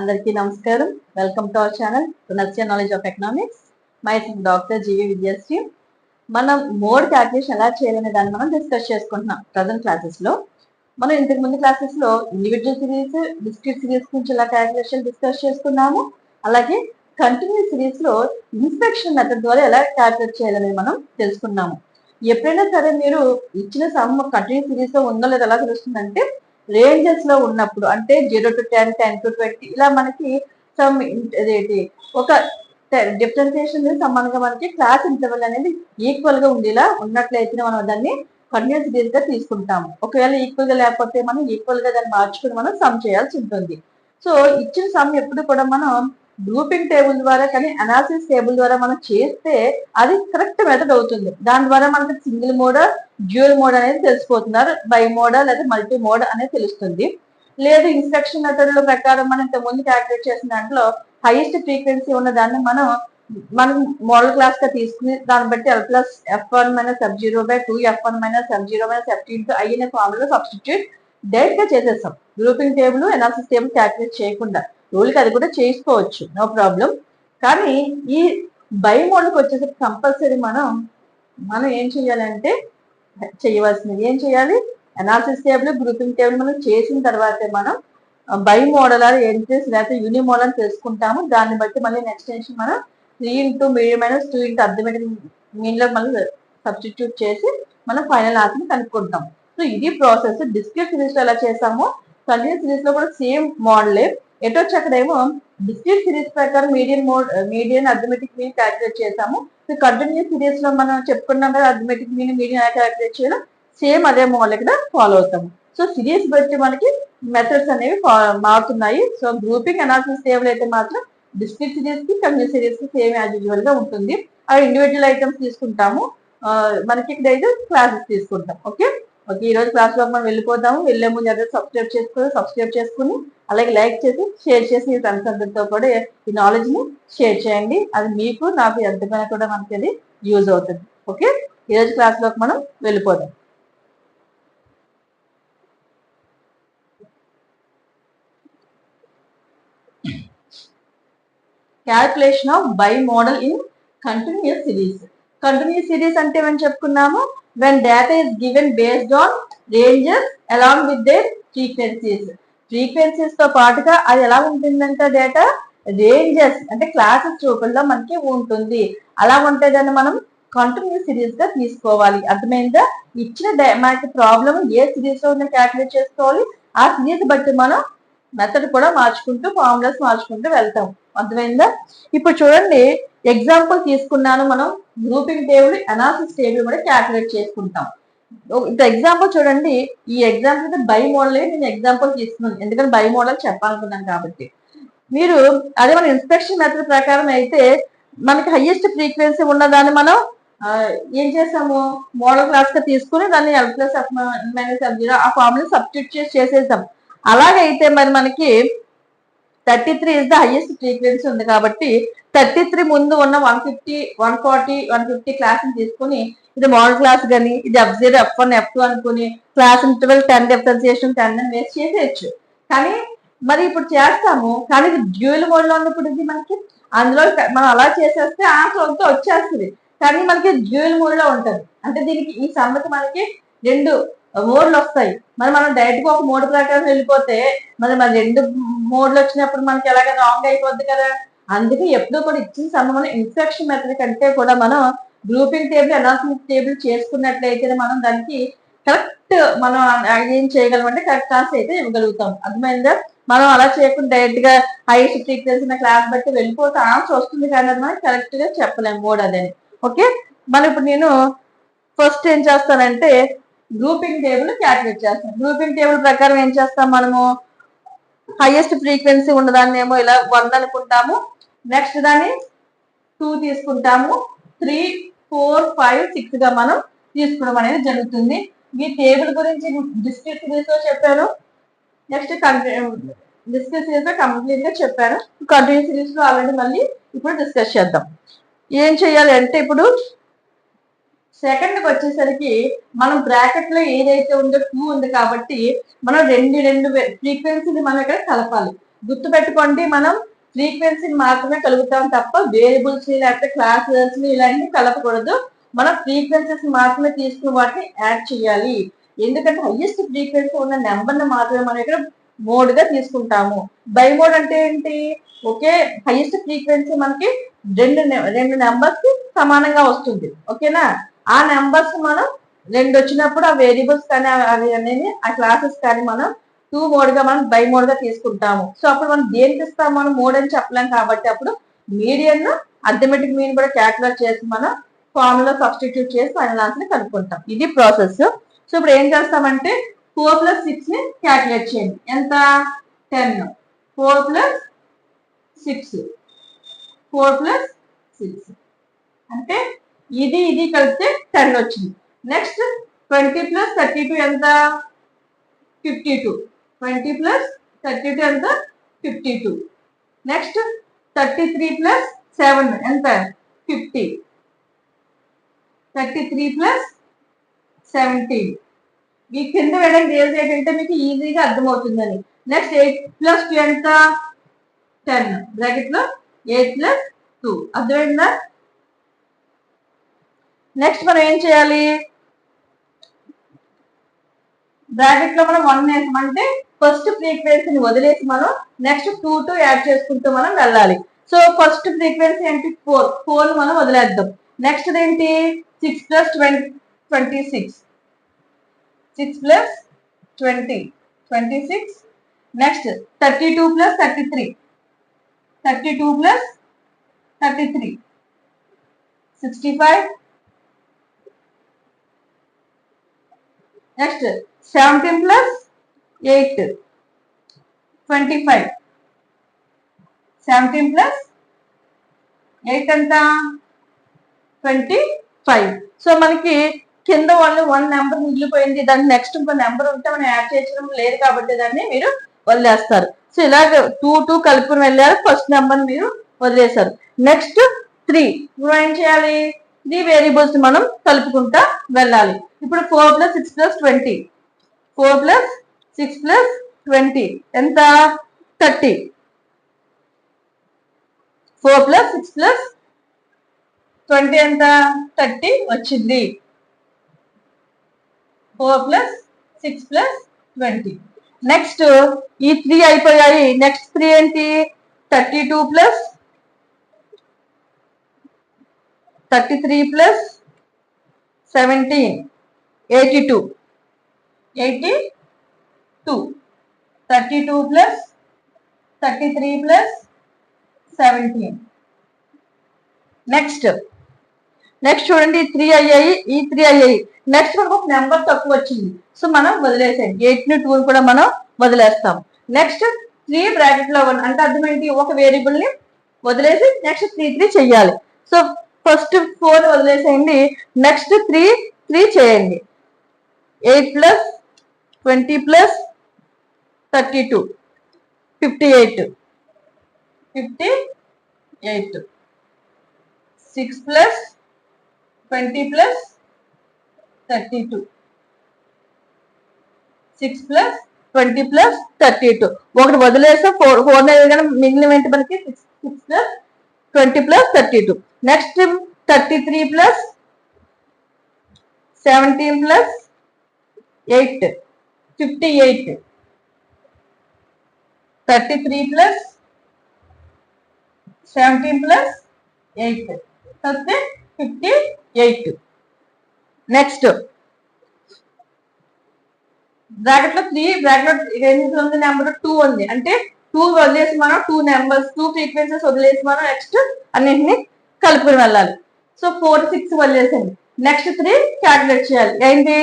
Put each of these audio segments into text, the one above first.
అందరికీ నమస్కారం. Welcome to our channel Runasya knowledge of economics. My doctor G V Vidyasri. మనం mode calculation ఎలా చేయాలనే దాన్ని మనం డిస్కస్ చేసుకుంటున్నాం ప్రజెంట్ క్లాసెస్ లో. మనం ఇంతకు ముందు క్లాసెస్ లో ఇండివిజువల్ సిరీస్, డిస్క్రీట్ సిరీస్ గురించి ఎలా క్యాల్కులేషన్ డిస్కస్ చేసుకున్నాము. అలాగే కంటిన్యూస్ సిరీస్ లో ఇన్స్పెక్షన్ మెథడ్ ద్వారా ఎలా క్యాల్కులేట్ చేయాలని మనం తెలుసుకున్నాము. ఎప్పుడైనా సరే మీరు ఇచ్చిన సమ్ కంటిన్యూస్ సిరీస్ లో ఉందో లేదో ఎలా తెలుస్తుందంటే రేంజెస్ లో ఉన్నప్పుడు, అంటే 0 to 10, 10 to 20 ఇలా మనకి సమ్ ఒక డిఫరెన్సియేషన్ సంబంధంగా మనకి క్లాస్ ఇంటర్వెల్ అనేది ఈక్వల్ గా ఉండేలా ఉన్నట్లయితే మనం దాన్ని కంటిన్యూస్ సిరీస్ గా తీసుకుంటాము. ఒకవేళ ఈక్వల్ గా లేకపోతే మనం ఈక్వల్ గా దాన్ని మార్చుకుని మనం సమ్ చేయాల్సి ఉంటుంది. సో ఇచ్చిన సమ్ ఎప్పుడు కూడా మనం గ్రూపింగ్ టేబుల్ ద్వారా కానీ అనాలిసిస్ టేబుల్ ద్వారా మనం చేస్తే అది కరెక్ట్ మెథడ్ అవుతుంది. దాని ద్వారా మనకి సింగిల్ మోడ్, డ్యూయల్ మోడ్ అనేది తెలిసిపోతున్నారు, బై మోడా లేదా మల్టీ మోడ్ అనేది తెలుస్తుంది. లేదు ఇన్స్ట్రక్షన్ మెథడ్ లో ప్రకారం మనం ఇంత ముందు క్యాల్కులేట్ చేసిన దాంట్లో హైయెస్ట్ ఫ్రీక్వెన్సీ ఉన్న దాన్ని మనం మోడల్ క్లాస్ గా తీసుకుని దాన్ని బట్టి L plus F1 minus F0 by 2 F1 minus F0 minus F2 into I అనే ఫార్ములా సబ్స్టిట్యూట్ డైరెక్ట్ గా చేసేస్తాం. Grouping table, analysis table calculate చేయకుండా రూల్కి అది కూడా చేసుకోవచ్చు, నో ప్రాబ్లం. కానీ ఈ బై మోడల్కి వచ్చేసరికి కంపల్సరీ మనం ఏం చేయాలంటే చేయవలసినది ఏం చేయాలి, అనాలిసిస్ టేబుల్, గ్రూపింగ్ టేబుల్ మనం చేసిన తర్వాతే మనం బై మోడల్ ఎంట్రీస్ లేకపోతే యూని మోడల్ తెలుసుకుంటాము. దాన్ని బట్టి మళ్ళీ నెక్స్ట్ టెన్షన్ మనం 3 into medium minus 2 into arithmetic mean లో మళ్ళీ సబ్స్టిట్యూట్ చేసి మనం ఫైనల్ ఆన్సర్ కనుక్కుంటాం. సో ఇది ప్రాసెస్. డిస్క్రీట్ సిరీస్ లో ఎలా చేసామో కంటిన్యూస్ సిరీస్ లో కూడా సేమ్ మోడలే. ఎటో అక్కడేమో డిస్క్రీట్ సిరీస్ ప్రకారం మీడియన్ అర్థమెటిక్ మీన్ క్యాల్కులేట్ చేసాము. కంటిన్యూస్ సిరీస్ లో మనం చెప్పుకున్నాం కదా అర్థమెటిక్ మీన్ మీడియన్ ఎలా క్యాల్కులేట్ చేయాలో సేమ్ అదే మోడల్ ఇక్కడ ఫాలో అవుతాము. సో సిరీస్ బట్టి మనకి మెథడ్స్ అనేవి మారుతున్నాయి. సో గ్రూపింగ్ అనాలిసిస్ టేబుల్ అయితే మాత్రం డిస్క్రీట్ సిరీస్ కి కంటిన్యూస్ సిరీస్ కి సేమ్ యాజ్ యూజువల్ గా ఉంటుంది. అవి ఇండివిజువల్ ఐటమ్స్ తీసుకుంటాము, మనకి ఇక్కడ అయితే క్లాసెస్ తీసుకుంటాం. ఓకే, ఈ రోజు క్లాస్ లో మనం వెళ్ళిపోతాము. వెళ్లే ముందు అదే సబ్స్క్రైబ్ చేసుకుని అలాగే లైక్ చేసి షేర్ చేసి మీ ఫ్రెండ్స్ అందరితో కూడా ఈ నాలెడ్జ్ ని షేర్ చేయండి. అది మీకు నాకు ఎంతమైనా కూడా మనకి అది యూజ్ అవుతుంది. ఓకే, ఈ రోజు క్లాస్ లోకి మనం వెళ్ళిపోదాం. Calculation of by model in continuous series. Continuous series అంటే ఏమని చెప్పుకున్నాము, when data is given based on ranges along with their frequencies తో పాటుగా అది ఎలా ఉంటుందంటే డేటా రేంజెస్ అంటే క్లాసెస్ రూపంలో మనకి ఉంటుంది. అలా ఉంటే దాన్ని మనం కంటిన్యూస్ సిరీస్ గా తీసుకోవాలి. అర్థమైందా? ఇచ్చిన మనకి ప్రాబ్లమ్ ఏ సిరీస్ లో ఉందో క్యాల్కులేట్ చేసుకోవాలి. ఆ సిరీస్ బట్టి మనం మెథడ్ కూడా మార్చుకుంటూ ఫార్ములాస్ మార్చుకుంటూ వెళ్తాం. అర్థమైందా? ఇప్పుడు చూడండి, ఎగ్జాంపుల్ తీసుకున్నాను. మనం గ్రూపింగ్ టేబుల్, అనాలిసిస్ టేబుల్ కూడా క్యాల్కులేట్ చేసుకుంటాం. ఎగ్జాంపుల్ చూడండి. ఈ ఎగ్జాంపుల్ బై మోడల్ నేను ఎగ్జాంపుల్ తీసుకున్నాను, ఎందుకంటే బై మోడల్ చెప్పాలనుకున్నాను కాబట్టి. మీరు అదే మన ఇన్స్పెక్షన్ మెథడ్ ప్రకారం అయితే మనకి హైయెస్ట్ ఫ్రీక్వెన్సీ ఉన్నదాన్ని మనం ఏం చేసాము, మోడల్ క్లాస్ గా తీసుకుని దాన్ని L plus F minus F0 ఆ ఫార్ములా సబ్స్టిట్యూట్ చేసేసాం. అలాగైతే మరి మనకి 33 ఇస్ ద హైయెస్ట్ ఫ్రీక్వెన్సీ ఉంది కాబట్టి 33 ముందు ఉన్న 150, 140, 150 క్లాస్ తీసుకుని ఇది మోడల్ క్లాస్ కానీ ఇది F0, F1, F2 అనుకుని క్లాస్ ఇంటర్వెల్ 10 డిఫరెన్సియేషన్ 10 అని వేస్ట్ చేసేయచ్చు. కానీ మరి ఇప్పుడు చేస్తాము, కానీ ఇది డ్యూయల్ మోడ్ లో ఉన్నప్పుడు ఇది మనకి అందులో మనం అలా చేసేస్తే ఆన్సర్ అంతా వచ్చేస్తుంది. కానీ మనకి డ్యూయల్ మోడ్ లో ఉంటుంది. అంటే దీనికి ఈ సమ్మకి మనకి 2 మోడ్లు వస్తాయి. మరి మనం డైరెక్ట్ గా ఒక మోడ్ ప్రకారం వెళ్ళిపోతే మరి 2 మోడ్లు వచ్చినప్పుడు మనకి ఎలాగ రాంగ్ అయిపోద్ది కదా. అందుకే ఎప్పుడూ కూడా ఇచ్చిన సమయంలో ఇన్స్ట్రక్షన్ మెథడ్ కంటే కూడా మనం గ్రూపింగ్ టేబుల్, అనాలిసిస్ టేబుల్ చేసుకున్నట్లయితే మనం దానికి కరెక్ట్ మనం ఏం చేయగలమంటే కరెక్ట్ ఆన్సర్ అయితే ఇవ్వగలుగుతాం. అర్థమైందా? మనం అలా చేయకుండా డైరెక్ట్ గా హైయెస్ట్ ఫ్రీక్వెన్సీ క్లాస్ బట్టి వెళ్ళిపోతే ఆన్సర్ వస్తుంది కానీ అది మనం కరెక్ట్ గా చెప్పలేము మోడ్ అదని. ఓకే, మనం ఇప్పుడు నేను ఫస్ట్ ఏం చేస్తానంటే గ్రూపింగ్ టేబుల్ క్యాల్కులేట్ చేస్తాం. గ్రూపింగ్ టేబుల్ ప్రకారం ఏం చేస్తాం, మనము హైయెస్ట్ ఫ్రీక్వెన్సీ ఉన్నదాన్ని ఏమో ఇలా 1 అనుకుంటాము. నెక్స్ట్ దాన్ని 2 తీసుకుంటాము. 3, 4, 5, 6 గా మనం తీసుకోవడం అనేది జరుగుతుంది. ఈ టేబుల్ గురించి డిస్క్రీట్ సిరీస్ లో చెప్పాను. నెక్స్ట్ డిస్క్రీట్ సిరీస్ లో కంప్లీట్ గా చెప్పాను. కంటిన్యూస్ సిరీస్ లో ఆల్రెడీ మళ్ళీ ఇప్పుడు డిస్కస్ చేద్దాం. ఏం చేయాలి అంటే ఇప్పుడు సెకండ్కి వచ్చేసరికి మనం బ్రాకెట్ లో ఏదైతే ఉందో 2 ఉంది కాబట్టి మనం రెండు ఫ్రీక్వెన్సీని మనం ఇక్కడ కలపాలి. గుర్తు పెట్టుకోండి, మనం ఫ్రీక్వెన్సీని మాత్రమే కలుగుతాం తప్ప వేరియబుల్స్ లేకపోతే క్లాసెస్ ఇలాంటివి కలపకూడదు. మనం ఫ్రీక్వెన్సీస్ మాత్రమే తీసుకుని వాటిని యాడ్ చేయాలి. ఎందుకంటే హైయెస్ట్ ఫ్రీక్వెన్సీ ఉన్న నెంబర్ని మాత్రమే మనం ఇక్కడ మోడ్ గా తీసుకుంటాము. బై మోడ్ అంటే ఏంటి? ఓకే, హైయెస్ట్ ఫ్రీక్వెన్సీ మనకి రెండు నెంబర్స్ సమానంగా వస్తుంది. ఓకేనా? ఆ నెంబర్స్ మనం రెండు వచ్చినప్పుడు ఆ వేరియబుల్స్ కానీ అవి అనేది ఆ క్లాసెస్ కానీ మనం 2 మోడ్ గా మనం బై మోడ్ గా తీసుకుంటాము. సో అప్పుడు మనం దేనికి ఇస్తాం? మనం మోడ్ అని చెప్పలేం కాబట్టి అప్పుడు మీడియన్ అర్థమెటిక్ మీన్ కూడా క్యాల్కులేట్ చేసి మనం ఫార్ములా సబ్స్టిట్యూట్ చేసి ఫైనల్ ఆన్సర్ ని కనుక్కుంటాం. ఇది ప్రాసెస్. సో ఇప్పుడు ఏం చేస్తామంటే 4 + 6 ని క్యాల్కులేట్ చేయండి. ఎంత? 10. 4 + 6 4 + 6 అంటే ఇది కలిపితే 10 వచ్చింది. నెక్స్ట్ 20 + 32 ఎంత? 52. 20 + 32 ఎంత? 52. నెక్స్ట్ 33 + 7 ఎంత? 50. 33 + 17. ఈ కింద వేయడానికి రీజన్ ఏంటంటే మీకు ఈజీగా అర్థమవుతుందని. నెక్స్ట్ 8 + 2 ఎంత? 10. బ్రాకెట్ లో 8 + 2. అర్థమైందా? నెక్స్ట్ మనం ఏం చేయాలి? బ్రాకెట్ లో మనం 1 వేసామంటే ఫస్ట్ ఫ్రీక్వెన్సీని వదిలేసి మనం నెక్స్ట్ 2 యాడ్ చేసుకుంటూ మనం వెళ్ళాలి. సో ఫస్ట్ ఫ్రీక్వెన్సీ ఏంటి? 4 మనం వదిలేద్దాం. నెక్స్ట్ ఏంటి? 6 + 26. 6 + 20 26. నెక్స్ట్ 32 + 33. 32 + 33 65. నెక్స్ట్ 17 + 8 25. 17 + 8 ఎంత? 25. సో మనకి కింద వాళ్ళు 1 నెంబర్ మిగిలిపోయింది. దాని నెక్స్ట్ ఇంకో నెంబర్ ఉంటే మనం యాడ్ చేయడం లేదు కాబట్టి దాన్ని మీరు వదిలేస్తారు. సో ఇలాగ 2 కలుపుకుని వెళ్ళారు. ఫస్ట్ నెంబర్ మీరు వదిలేశారు. నెక్స్ట్ 3 ఇప్పుడు ఏం చేయాలి? 3 వేరియబుల్స్ మనం కలుపుకుంటా వెళ్ళాలి. ఇప్పుడు 4 + 6 + 20. 4 + 6 + 20 ఎంత? 30. 4 + 6 + 20 ఎంత? 30 వచ్చింది. 4 + 6 + 20. నెక్స్ట్ ఈ 3 అయిపోయాయి. నెక్స్ట్ 3 ఏంటి? 32 + 33 + 17 82. 32 + 33 + 17. నెక్స్ట్ చూడండి, 3 అయ్యాయి, ఈ 3 అయ్యాయి. నెక్స్ట్ మనకు ఒక నెంబర్ తక్కువ వచ్చింది. సో మనం వదిలేసాం. 8ని 2 కూడా మనం వదిలేస్తాం. నెక్స్ట్ 3 బ్రాకెట్ లో 1 అంటే అర్థం ఏంటి? ఒక వేరియబుల్ ని వదిలేసి నెక్స్ట్ 3 చెయ్యాలి. సో ఫస్ట్ 4 వదిలేసేయండి. నెక్స్ట్ 3 చేయండి. 8 + 20 + 32 58. 6 + 20 + 32. 6 + 20 + 32. ఒకటి వదిలేస్తే 4 మిగిలిన ఏంటి మనకి? 6 + 20 + 32. నెక్స్ట్ 33 + 17 + 8 58. 33 + 17 + 8 కలిపితే 58. నెక్స్ట్ బ్రాకెట్ లో 3 బ్రాకెట్ లో ఉంది నెంబర్ 2 ఉంది. అంటే 2 వదిలేసి మనం 2 ఫ్రీక్వెన్సీస్ వదిలేసి మనం నెక్స్ట్ అన్నింటిని కలుపుకుని వెళ్ళాలి. సో 4 6 వదిలేసండి. నెక్స్ట్ 3 క్యాల్కులేట్ చేయాలి. ఏంటి?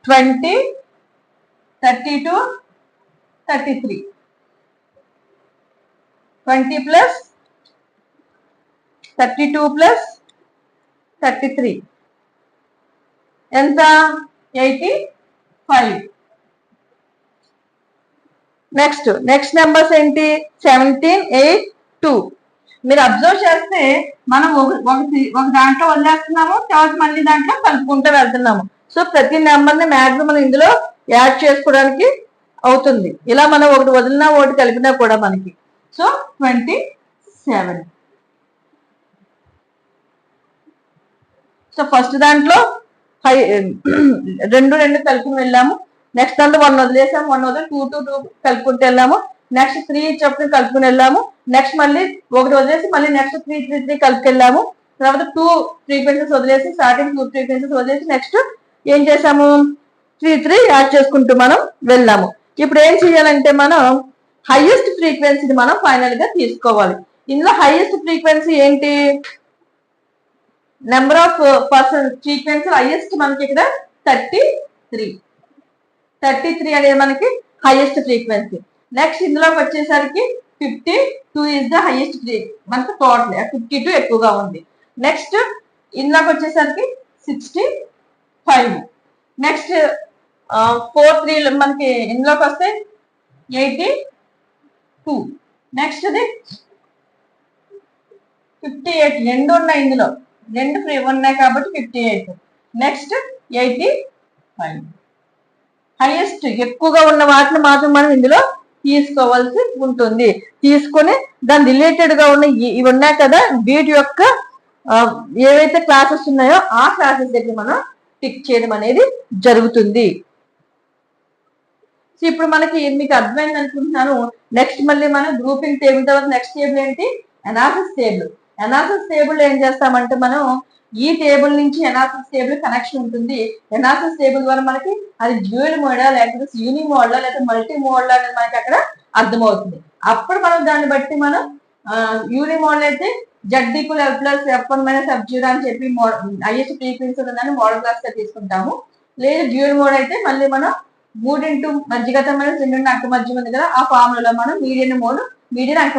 20 32 33. 20 + 32 + 33 ఎంత? 85. నెక్స్ట్ నెంబర్స్ ఏంటి? 17 8 2. మీరు అబ్జర్వ్ చేస్తే మనం ఒక దాంట్లో వదిలేస్తున్నాము, తర్వాత మళ్ళీ దాంట్లో కలుపుకుంటూ వెళ్తున్నాము. సో ప్రతి నెంబర్ని మ్యాక్సిమం మనం ఇందులో యాడ్ చేసుకోవడానికి అవుతుంది. ఇలా మనం ఒకటి వదిలినా ఒకటి కలిపినా కూడా మనకి సో 27. సో ఫస్ట్ దాంట్లో రెండు కలుపుకుని వెళ్ళాము. నెక్స్ట్ దాంట్లో 1 వదిలేసాము, 1 వదిలి 2 కలుపుకుంటూ వెళ్ళాము. నెక్స్ట్ 3 చెప్పి కలుపుకుని వెళ్ళాము. నెక్స్ట్ మళ్ళీ 1 వదిలేసి మళ్ళీ నెక్స్ట్ 3 కలుపుకెళ్ళాము. తర్వాత 2 ఫ్రీక్వెన్సీస్ వదిలేసి స్టార్టింగ్ 2 ఫ్రీక్వెన్సీస్ వదిలేసి నెక్స్ట్ ఏం చేసాము 3 యాడ్ చేసుకుంటూ మనం వెళ్ళాము. ఇప్పుడు ఏం చేయాలంటే మనం హైయెస్ట్ ఫ్రీక్వెన్సీని మనం ఫైనల్ గా తీసుకోవాలి. ఇందులో హైయెస్ట్ ఫ్రీక్వెన్సీ ఏంటి? Number of person frequency highest మనకి ఇక్కడ 33 అనేది మనకి హైయెస్ట్ ఫ్రీక్వెన్సీ. నెక్స్ట్ ఇందులోకి వచ్చేసరికి 52 ఇస్ ద హైయెస్ట్ మనకి టోటల్ 52 ఎక్కువగా ఉంది. నెక్స్ట్ ఇందులోకి వచ్చేసరికి 65. నెక్స్ట్ 4 మనకి ఇందులోకి వస్తే 82. నెక్స్ట్ 58 రెండు ఉన్నాయి, ఇందులో 2 ఫ్రీ ఉన్నాయి కాబట్టి 58. నెక్స్ట్ 85. హైయెస్ట్ ఎక్కువగా ఉన్న వాటిని మాత్రం మనం ఇందులో తీసుకోవాల్సి ఉంటుంది. తీసుకొని దాని రిలేటెడ్ గా ఉన్న ఇవి ఉన్నాయి కదా, వీటి యొక్క ఏవైతే క్లాసెస్ ఉన్నాయో ఆ క్లాసెస్ దగ్గర మనం టిక్ చేయడం అనేది జరుగుతుంది. సో ఇప్పుడు మనకి మీకు అర్థమైంది అనుకుంటున్నాను. నెక్స్ట్ మళ్ళీ మనం గ్రూపింగ్ టేబుల్ తర్వాత నెక్స్ట్ టేబుల్ ఏంటి? Analysis table. అనాలిసిస్ టేబుల్ ఏం చేస్తామంటే మనం ఈ టేబుల్ నుంచి అనాలిసిస్ టేబుల్ కనెక్షన్ ఉంటుంది. అనాలిసిస్ టేబుల్ ద్వారా మనకి అది డ్యూయల్ మోడా లేకపోతే యూని మోడల్ లేకపోతే మల్టీ మోడల్ అనేది మనకి అక్కడ అర్థమవుతుంది. అప్పుడు మనం దాన్ని బట్టి మనం యూని మోడల్ అయితే Z equal L plus F1 minus F0 అని చెప్పి హైయెస్ట్ ఫ్రీక్వెన్సీ ఉందని మోడల్ క్లాస్ గా తీసుకుంటాము. లేదు డ్యూయల్ మోడ్ అయితే మళ్ళీ మనం 3 మధ్యగతం మైనస్ 2 అంక మధ్య ఉంది కదా, ఆ ఫార్ములాలో మనం మీడియన్ అంక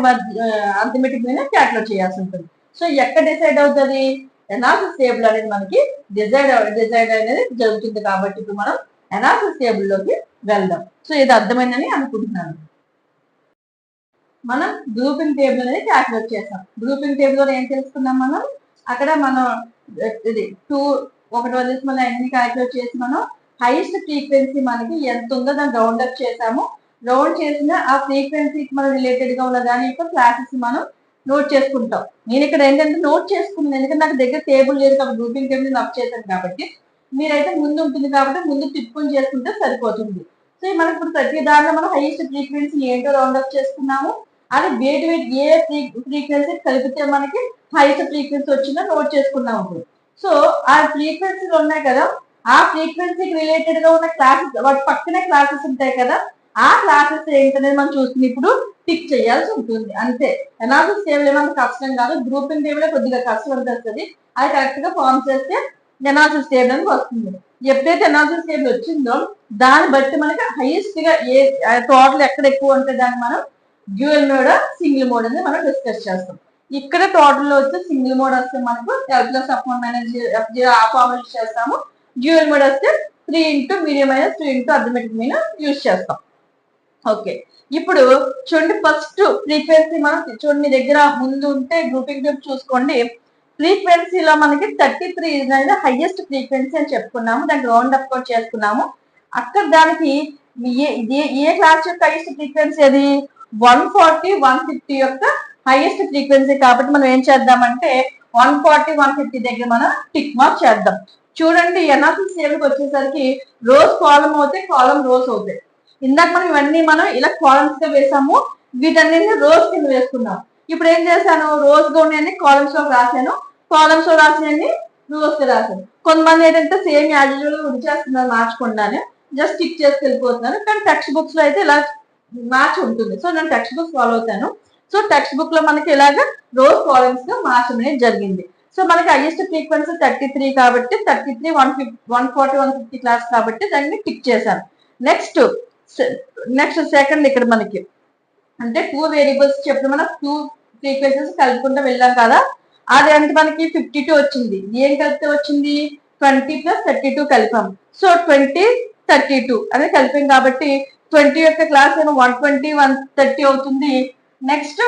అర్థమెటిక్ మీద క్యాల్కులేట్ చేయాల్సి ఉంటుంది. సో ఎక్కడ డిసైడ్ అవుతుంది? అనాలిసిస్ టేబుల్ అనేది మనకి డిసైడ్ అనేది జరుగుతుంది. కాబట్టి ఇప్పుడు మనం అనాలిసిస్ టేబుల్ లోకి వెళ్దాం. సో ఇది అర్థమైందని అనుకుంటున్నాను. మనం గ్రూపింగ్ టేబుల్ అనేది క్యాల్కులేట్ చేస్తాం. గ్రూపింగ్ టేబుల్ లో ఏం తెలుసుకున్నాం మనం? అక్కడ మనం ఇది 2 ఒకటి వదిలేసి మనం అన్ని క్యాల్కులేట్ చేసి మనం హైయెస్ట్ ఫ్రీక్వెన్సీ మనకి ఎంత ఉందో దాన్ని రౌండ్ అప్ చేసాము. రౌండ్ చేసిన ఆ ఫ్రీక్వెన్సీకి మనం రిలేటెడ్ గా ఉన్న దాని యొక్క క్లాసెస్ మనం నోట్ చేసుకుంటాం. నేను ఇక్కడ ఏంటంటే నోట్ చేసుకున్నాను, ఎందుకంటే నాకు దగ్గర టేబుల్ లేదు కాబట్టి గ్రూపింగ్ టేబుల్ అప్ చేశాను కాబట్టి. మీరైతే ముందు ఉంటుంది కాబట్టి ముందు తిప్పుకొని చేసుకుంటే సరిపోతుంది. సో మనకి ఇప్పుడు ప్రతి దాంట్లో మనం హైయెస్ట్ ఫ్రీక్వెన్సీ ఏంటో రౌండ్ అప్ చేసుకున్నాము. అది వేటి ఏ ఫ్రీక్వెన్సీ కలిపితే మనకి హైయెస్ట్ ఫ్రీక్వెన్సీ వచ్చిందో నోట్ చేసుకున్నాము. సో ఆ ఫ్రీక్వెన్సీలు ఉన్నాయి కదా, ఆ ఫ్రీక్వెన్సీకి రిలేటెడ్ గా ఉన్న క్లాసెస్ వాటి పక్కనే క్లాసెస్ ఉంటాయి కదా, ఆ క్లాసెస్ ఏంటనేది మనం చూసుకుని ఇప్పుడు టిక్ చేయాల్సి ఉంటుంది. అంతే. అనాలిసిస్ టేబుల్ ఏమైనా కష్టం కాదు, గ్రూపింగ్ టేబుల్ కొద్దిగా కష్టం అనిపిస్తుంది. అది కరెక్ట్ గా ఫామ్ చేస్తే అనాలిసిస్ టేబుల్ అని వస్తుంది. ఎప్పుడైతే అనాలిసిస్ టేబుల్ వచ్చిందో దాన్ని బట్టి మనకి హైయెస్ట్ గా ఏ టోటల్ ఎక్కడ ఎక్కువ ఉంటే దాన్ని మనం డ్యూయల్ మోడ్ సింగిల్ మోడ్ అనేది మనం డిస్కస్ చేస్తాం. ఇక్కడ టోటల్ లో వచ్చి సింగిల్ మోడ్ వస్తే మనకు L plus F1 minus F0 ఆ ఫార్ములా యూజ్ చేస్తాము. డ్యూయల్ మోడ్ వస్తే 3 మీడియం మైనస్ 2 అర్థమెటిక్ మీద యూజ్ చేస్తాం. ఓకే, ఇప్పుడు చూడండి ఫస్ట్ ఫ్రీక్వెన్సీ మనం చూడండి మీ దగ్గర ముందు ఉంటే గ్రూపింగ్ టేబుల్ చూసుకోండి. ఫ్రీక్వెన్సీలో మనకి 33 అనేది హైయెస్ట్ ఫ్రీక్వెన్సీ అని చెప్పుకున్నాము. దానికి రౌండ్ అప్ కూడా చేసుకున్నాము. అక్కడ దానికి ఏ క్లాస్ యొక్క హైయెస్ట్ ఫ్రీక్వెన్సీ అది 140, 150 యొక్క హైయెస్ట్ ఫ్రీక్వెన్సీ. కాబట్టి మనం ఏం చేద్దామంటే 140, 150 దగ్గర మనం టిక్ మార్క్ చేద్దాం. చూడండి అనాలిసిస్ టేబుల్కి వచ్చేసరికి రోస్ కాలం అవుతాయి, కాలం రోస్ అవుతాయి. ఇందాక మనం ఇవన్నీ మనం ఇలా కాలమ్స్ గా వేసాము, వీటన్నిటిని రోస్ కింద వేసుకున్నాం. ఇప్పుడు ఏం చేశాను, రోస్ గా ఉన్నాయని కాలమ్స్ లో రాశాను, కాలమ్స్ లో రాసినవి రోస్ గా రాశాను. కొంతమంది ఏంటంటే సేమ్ యాజువల్ ఉంచేస్తున్నారు మార్చకుండానే, జస్ట్ టిక్ చేసి వెళ్ళిపోతున్నారు. కానీ టెక్స్ట్ బుక్స్ లో అయితే ఇలా మ్యాచ్ ఉంటుంది. సో నేను టెక్స్ట్ బుక్ ఫాలో అవుతాను. సో టెక్స్ట్ బుక్ లో మనకి ఇలాగా రోస్ కాలమ్స్ గా మార్చడం అనేది జరిగింది. సో మనకి హైయెస్ట్ ఫ్రీక్వెన్సీ 33 కాబట్టి 33, 140, 150 క్లాస్ కాబట్టి దాన్ని టిక్ చేశాను. నెక్స్ట్ సెకండ్ ఇక్కడ మనకి అంటే 2 వేరియబుల్స్ చెప్పిన మనం 2 ఫ్రీక్వెన్సీస్ కలుపుకుంటూ వెళ్ళాం కదా, అది అంటే మనకి 52 వచ్చింది. ఏం కలిపితే వచ్చింది? 20 ప్లస్ 32 కలిపాం. సో 20, 32 అనేది కలిపాం కాబట్టి 20 యొక్క క్లాస్ ఏమో 120, 130 అవుతుంది. నెక్స్ట్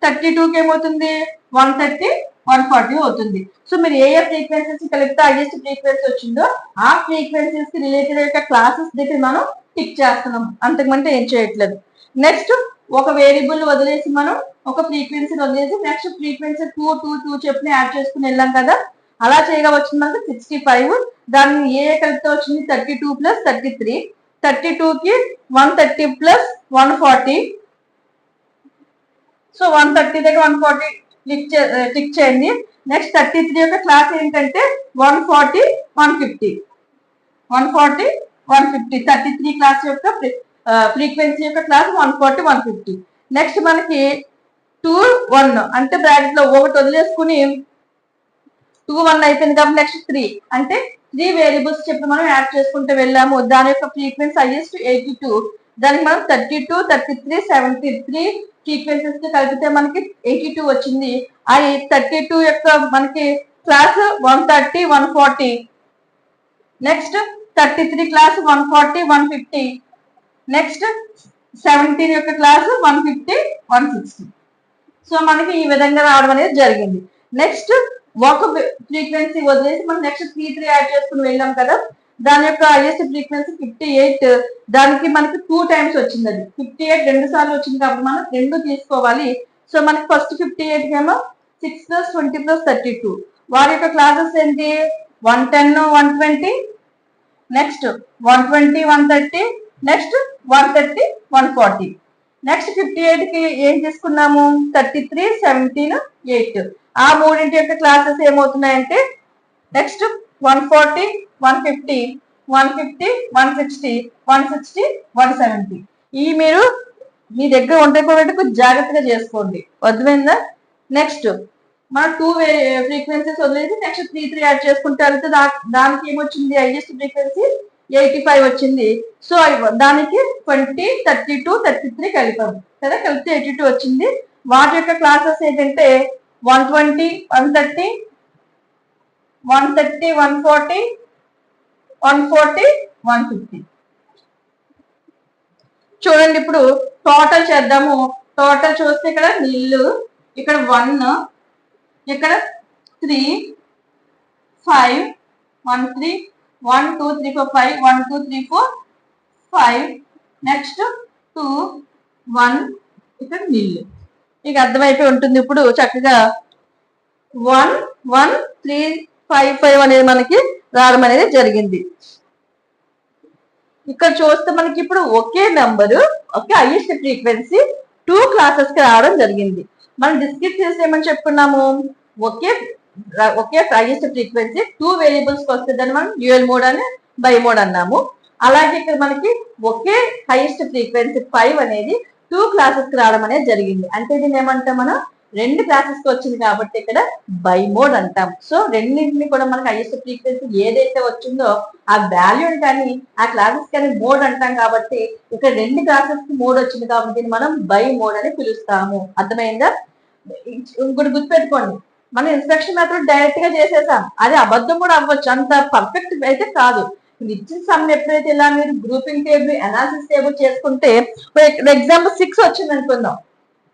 32కి ఏమవుతుంది? 130, 140 అవుతుంది. సో మీరు ఏ ఫ్రీక్వెన్సీస్ కలిపితే హైయెస్ట్ ఫ్రీక్వెన్సీ వచ్చిందో ఆ ఫ్రీక్వెన్సీస్ కి రిలేటెడ్ యొక్క క్లాసెస్ దగ్గర మనం టిక్ చేస్తున్నాం, అంతకుమంటే ఏం చేయట్లేదు. నెక్స్ట్ ఒక వేరియబుల్ వదిలేసి మనం ఒక ఫ్రీక్వెన్సీని వదిలేసి నెక్స్ట్ ఫ్రీక్వెన్సీ 2 చెప్పిన యాడ్ చేసుకుని వెళ్ళాం కదా, అలా చేయగా వచ్చింది మనకి 65. దాన్ని ఏ కలిపితే వచ్చింది 32 ప్లస్ 33. 32కి 130 ప్లస్ 140. సో 130 దగ్గర 140 టిక్ చేయండి. నెక్స్ట్ 33 యొక్క క్లాస్ ఏంటంటే 140 150. 140 150 33 క్లాస్ యొక్క ఫ్రీక్వెన్సీ యొక్క క్లాస్ 140 150. నెక్స్ట్ మనకి 2 1 అంటే బ్రాకెట్ లో ఒకటి వదిలేసుకుని 2 1 అయిపోయింది కాబట్టి నెక్స్ట్ 3 అంటే 3 వేరియబుల్స్ చెప్పి మనం యాడ్ చేసుకుంటూ వెళ్ళాము. దాని యొక్క ఫ్రీక్వెన్సీ హైయెస్ట్ 82. దానికి మనం 32 33 73 ఫ్రీక్వెన్సీస్ కలిపితే మనకి 82 వచ్చింది. ఆ 32 యొక్క మనకి క్లాస్ 130 140. Next 33 class 140 150. నెక్స్ట్ 17 యొక్క క్లాస్ 150 160. సో మనకి ఈ విధంగా రావడం అనేది జరిగింది. నెక్స్ట్ ఒక ఫ్రీక్వెన్సీ వదిలేసి మనం నెక్స్ట్ 3 యాడ్ చేసుకుని వెళ్ళాం కదా, దాని యొక్క హైయెస్ట్ ఫ్రీక్వెన్సీ 58. దానికి మనకి 2 టైమ్స్ వచ్చింది. అది 58 2 సార్లు వచ్చింది కాబట్టి మనం 2 తీసుకోవాలి. సో మనకి ఫస్ట్ 58 ఏమో 6 + 20 + 32. వారి యొక్క క్లాసెస్ ఏంటి 110 120, నెక్స్ట్ 120 130, నెక్స్ట్ 130 140. నెక్స్ట్ 58 కి ఏం తీసుకున్నాము 33 17 8. ఆ మూడింటి యొక్క క్లాసెస్ ఏమవుతున్నాయంటే నెక్స్ట్ 140 150 150 160 160 170. ఈ మీరు మీ దగ్గర ఉంటే కూడా జాగ్రత్తగా చేసుకోండి, అర్థమైందా? నెక్స్ట్ మనం 2 ఫ్రీక్వెన్సీస్ వదిలేసి నెక్స్ట్ 3 యాడ్ చేసుకుంటే వెళ్తే దానికి ఏమొచ్చింది హైయెస్ట్ ఫ్రీక్వెన్సీ 85 వచ్చింది. సో దానికి 20 32 33 కలిపాము కదా, కలిపితే 82 వచ్చింది. వాటి యొక్క క్లాసెస్ ఏంటంటే 120 130 130 140 140 150. చూడండి ఇప్పుడు టోటల్ చేద్దాము. టోటల్ చూస్తే ఇక్కడ నిల్లు, ఇక్కడ 1, ఇక్కడ 3 5 1 3 1 2 3 4 5 1 2 3 4 5. నెక్స్ట్ 2 1 ఇక్కడ నిల్లు. మీకు అర్థమైపోయి ఉంటుంది. ఇప్పుడు చక్కగా 1 1 3 5 5 అనేది మనకి రావడం అనేది జరిగింది. ఇక్కడ చూస్తే మనకి ఇప్పుడు ఒకే నెంబరు ఒకే హైయెస్ట్ ఫ్రీక్వెన్సీ 2 క్లాసెస్ కి రావడం జరిగింది. మనం డిస్కస్ చేసి ఏమని చెప్పుకున్నాము, ఒకే హైయెస్ట్ ఫ్రీక్వెన్సీ 2 వేరియబుల్స్ కి వస్తే దాన్ని మనం డ్యూయల్ మోడ్ అని బై మోడ్ అన్నాము. అలాగే ఇక్కడ మనకి ఒకే హైయెస్ట్ ఫ్రీక్వెన్సీ 5 అనేది 2 క్లాసెస్ కి రావడం అనేది జరిగింది. అంటే దీన్ని ఏమంటాం మనం 2 క్లాసెస్ కి వచ్చింది కాబట్టి ఇక్కడ బై మోడ్ అంటాం. సో రెండింటిని కూడా మనకి హైయెస్ట్ ఫ్రీక్వెన్సీ ఏదైతే వచ్చిందో ఆ వాల్యూని కానీ ఆ క్లాసెస్ కానీ మోడ్ అంటాం కాబట్టి ఇక్కడ 2 క్లాసెస్ కి మోడ్ వచ్చింది కాబట్టి దీన్ని మనం బై మోడ్ అని పిలుస్తాము. అర్థమైందా? ఇంకోటి గుర్తుపెట్టుకోండి, మనం ఇన్స్ట్రక్షన్ మెథడ్ డైరెక్ట్ గా చేసేసాం, అది అబద్ధం కూడా అవ్వచ్చు, అంత పర్ఫెక్ట్ అయితే కాదు. ఇచ్చిన సమ్ ఎప్పుడైతే ఇలా మీరు గ్రూపింగ్ టేబుల్ అనాలిసిస్ టేబుల్ చేసుకుంటే ఎగ్జాంపుల్ 6 వచ్చింది అనుకుందాం,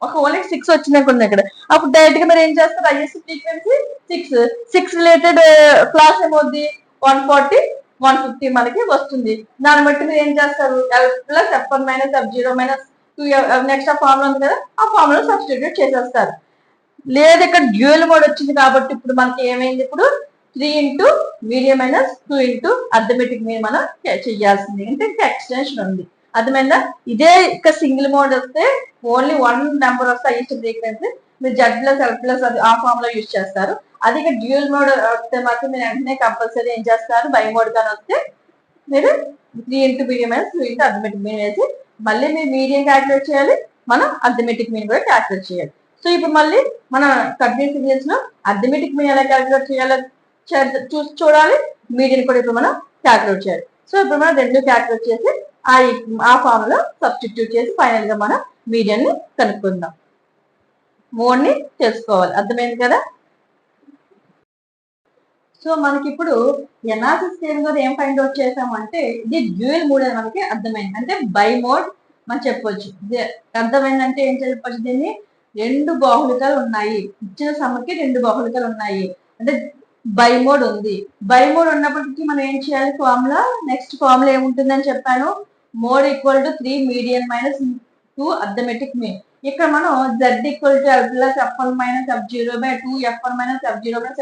ఒక ఓన్లీ 6 వచ్చింది అనుకుందాం ఇక్కడ, అప్పుడు డైరెక్ట్ గా మీరు ఏం చేస్తారు హైయెస్ట్ ఫ్రీక్వెన్సీ 6 రిలేటెడ్ క్లాస్ ఏమవుద్ది 140 150 మనకి వస్తుంది. దాన్ని బట్టి మీరు ఏం చేస్తారు F+F1 - F0 - 2 నెక్స్ట్ ఆ ఫార్ములా ఉంది కదా, ఆ ఫార్ములా సబ్స్టిట్యూట్ చేసేస్తారు. లేదు ఇక్కడ డ్యూయల్ మోడ్ వచ్చింది కాబట్టి ఇప్పుడు మనకి ఏమైంది, ఇప్పుడు 3 into medium minus 2 into arithmetic mean మనం చేయాల్సింది. అంటే ఇంకా ఎక్స్టెన్షన్ ఉంది. అర్థమైందా? ఇదే ఇక్కడ సింగిల్ మోడ్ వస్తే ఓన్లీ 1 నెంబర్ వస్తే హైయెస్ట్ ఫ్రీక్వెన్సీ మీరు Z+L+ అది ఆ ఫార్ములా యూజ్ చేస్తారు. అది ఇక్కడ డ్యూయల్ మోడ్ వస్తే మాత్రం మీరు వెంటనే కంపల్సరీ ఏం చేస్తారు బై మోడ్ కానీ వస్తే మీరు 3 into medium minus 2 into arithmetic mean వేసి మళ్ళీ మీరు మీడియం క్యాల్కులేట్ చేయాలి, మనం అర్థమెటిక్ మీన్ కూడా క్యాల్కులేట్ చేయాలి. సో ఇప్పుడు మళ్ళీ మన కంటిన్యూస్ సీరియల్స్ లో అర్థమెటిక్ మీన్ ఎలా క్యాల్కులేట్ చేయాలో చూడాలి, మీడియం కూడా ఇప్పుడు మనం క్యాల్కులేట్ చేయాలి. సో ఇప్పుడు మనం రెండు క్యాల్కులేట్ చేసి ఆ ఫార్ములా సబ్స్టిట్యూట్ చేసి ఫైనల్ గా మనం మీడియం ని కనుక్కుందాం, మోడ్ ని తెలుసుకోవాలి. అర్థమైంది కదా? సో మనకి ఇప్పుడు ఎనాలిసిస్ టేబుల్ ఏం ఫైండ్ అవుట్ చేసామంటే ఇది డ్యూయల్ మోడ్ అని మనకి అర్థమైంది. అంటే బై మోడ్ మనం చెప్పొచ్చు. అర్థమైందంటే ఏం చెప్పొచ్చు, దీన్ని 2 బాహుళికలు ఉన్నాయి, ఇచ్చిన సమ్మకి 2 బాహుళికలు ఉన్నాయి అంటే బై మోడ్ ఉంది. బై మోడ్ ఉన్నప్పటికీ మనం ఏం చేయాలి, ఫార్ములా నెక్స్ట్ ఫార్ములా ఏముంటుందని చెప్పాను, mode equal to 3 medium minus 2 arithmetic mean. ఇక్కడ మనం z equal to l plus f1 minus f0 by 2 f1 minus f0 plus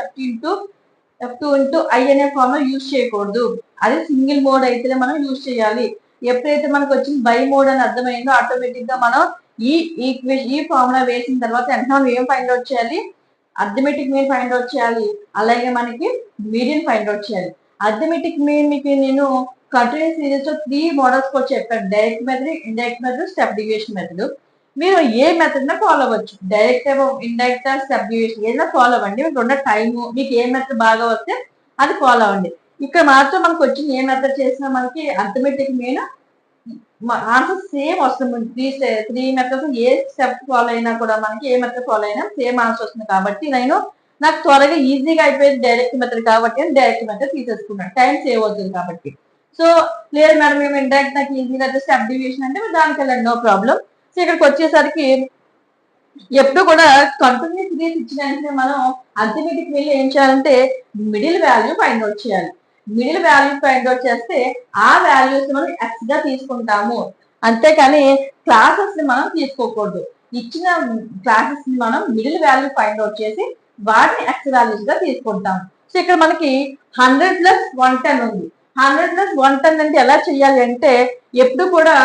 f2 into i అనే ఫార్ములా యూజ్ చేయకూడదు. అది సింగిల్ మోడ్ అయితే మనం యూజ్ చేయాలి. ఎప్పుడైతే మనకు వచ్చింది బై మోడ్ అని అర్థమైందో ఆటోమేటిక్ గా మనం ఈ ఫార్ములా వేసిన తర్వాత వెంటనే ఏం ఫైండ్ అవుట్ చేయాలి, అర్థమెటిక్ మీన్ ఫైండ్ అవుట్ చేయాలి, అలాగే మనకి మీడియన్ ఫైండ్ అవుట్ చేయాలి. అర్థమెటిక్ మీన్ మీకు నేను కంటిన్యూస్ సిరీస్ లో 3 మోడల్స్ కూడా చెప్పాను. Direct method, indirect method, step deviation method. మీరు ఏ మెథడ్ న ఫాలో అవ్వచ్చు, డైరెక్ట్ ఇండైరెక్ట్ స్టెప్ డివియేషన్ ఏదైనా ఫాలో అవ్వండి. మీకు ఉన్న టైము మీకు ఏ మెథడ్ బాగా వస్తే అది ఫాలో అవ్వండి. ఇక్కడ మాత్రం మనకు వచ్చింది ఏ మెథడ్ చేసినా మనకి అర్థమెటిక్ మీన్ ఆన్సర్ సేమ్ వస్తుంది. త్రీ మెథడ్స్ ఏ స్టెప్ ఫాలో అయినా కూడా మనకి ఏ మెథడ్ ఫాలో అయినా సేమ్ ఆన్సర్ వస్తుంది. కాబట్టి నాకు త్వరగా ఈజీగా అయిపోయింది డైరెక్ట్ మెథడ్ కాబట్టి నేను డైరెక్ట్ మెథడ్ తీసేసుకున్నాను, టైం సేవ్ అవుతుంది కాబట్టి. సో లేదు మేడం మేము ఇండైరెక్ట్ నాకు ఈజీగా అయితే స్టెప్ డివియేషన్ అంటే దానికి వెళ్ళండి, నో ప్రాబ్లం. సో ఇక్కడికి వచ్చేసరికి ఎప్పుడు కూడా కంటిన్యూస్ సిరీస్ ఇచ్చిన వెంటనే మనం అర్థమెటిక్ వెళ్ళి ఏం చేయాలంటే మిడిల్ వాల్యూ ఫైండ్ అవుట్ చేయాలి. మిడిల్ వాల్యూ ఫైండ్ అవుట్ చేస్తే ఆ వాల్యూస్ మనం ఎక్స్ గా తీసుకుంటాము, అంతేకాని క్లాసెస్ ని మనం తీసుకోకూడదు. ఇచ్చిన క్లాసెస్ ని మనం మిడిల్ వాల్యూ ఫైండ్ అవుట్ చేసి వాటిని ఎక్స్ వాల్యూస్ గా తీసుకుంటాం. సో ఇక్కడ మనకి 100 ప్లస్ 110 ఉంది. 100 ప్లస్ 110 అంటే ఎలా చేయాలి అంటే ఎప్పుడు కూడా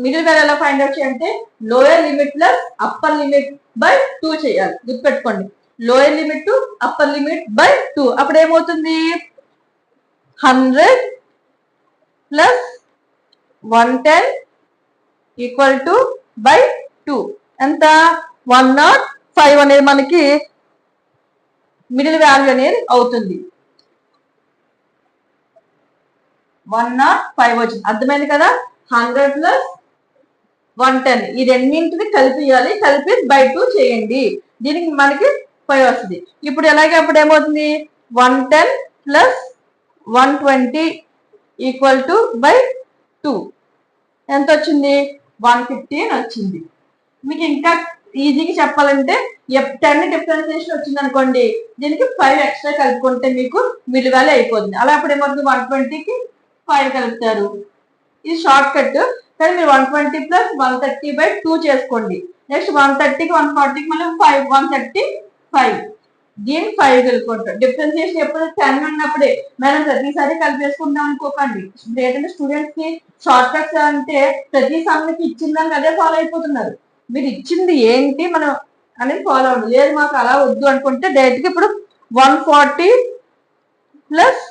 మిడిల్ వాల్యూ ఎలా ఫైండ్ అవుట్ చేయాలంటే lower limit plus upper limit by 2 చేయాలి. గుర్తుపెట్టుకోండి, lower limit to upper limit by 2. అప్పుడు ఏమవుతుంది, 100 ప్లస్ 110 ఈక్వల్ టు బై 2 ఎంత 105 అనేది మనకి మిడిల్ వాల్యూ అనేది అవుతుంది. 105 వచ్చింది. అర్థమైంది కదా. 100 ప్లస్ 110 ఈ రెండింటిని కలిపియాలి, కలిపి బై 2 చేయండి, దీనికి మనకి 5 వస్తుంది. ఇప్పుడు ఎలాగే అప్పుడు ఏమవుతుంది 110 ప్లస్ 120 ఈక్వల్ టు బై 2 ఎంత వచ్చింది 150 అని వచ్చింది. మీకు ఇంకా ఈజీగా చెప్పాలంటే 10 డిఫరెన్సియేషన్ వచ్చింది అనుకోండి, దీనికి 5 ఎక్స్ట్రా కలుపుకుంటే మీకు మిడిల్ వాల్యూ అయిపోతుంది. అలా అప్పుడు ఏమవుతుంది 120కి 5 కలుపుతారు, ఇది షార్ట్ కట్. కానీ మీరు 120 ప్లస్ 130 బై 2 చేసుకోండి. నెక్స్ట్ 130కి 140కి మళ్ళీ 135 దీనికి 5 కలుపుకుంటారు. డిఫరెన్సియేషన్ ఎప్పుడు 10 ఉన్నప్పుడే మనం ప్రతిసారి కలిపేసుకుంటాం అనుకోకండి. ఏంటంటే స్టూడెంట్స్ కి షార్ట్ కట్స్ అంటే ప్రతి సమ్కి ఇచ్చిందని అదే ఫాలో అయిపోతున్నారు. మీరు ఇచ్చింది ఏంటి మనం అనేది ఫాలో అవ్వదు. లేదు మాకు అలా వద్దు అనుకుంటే డైరెక్ట్గా ఇప్పుడు 140 ప్లస్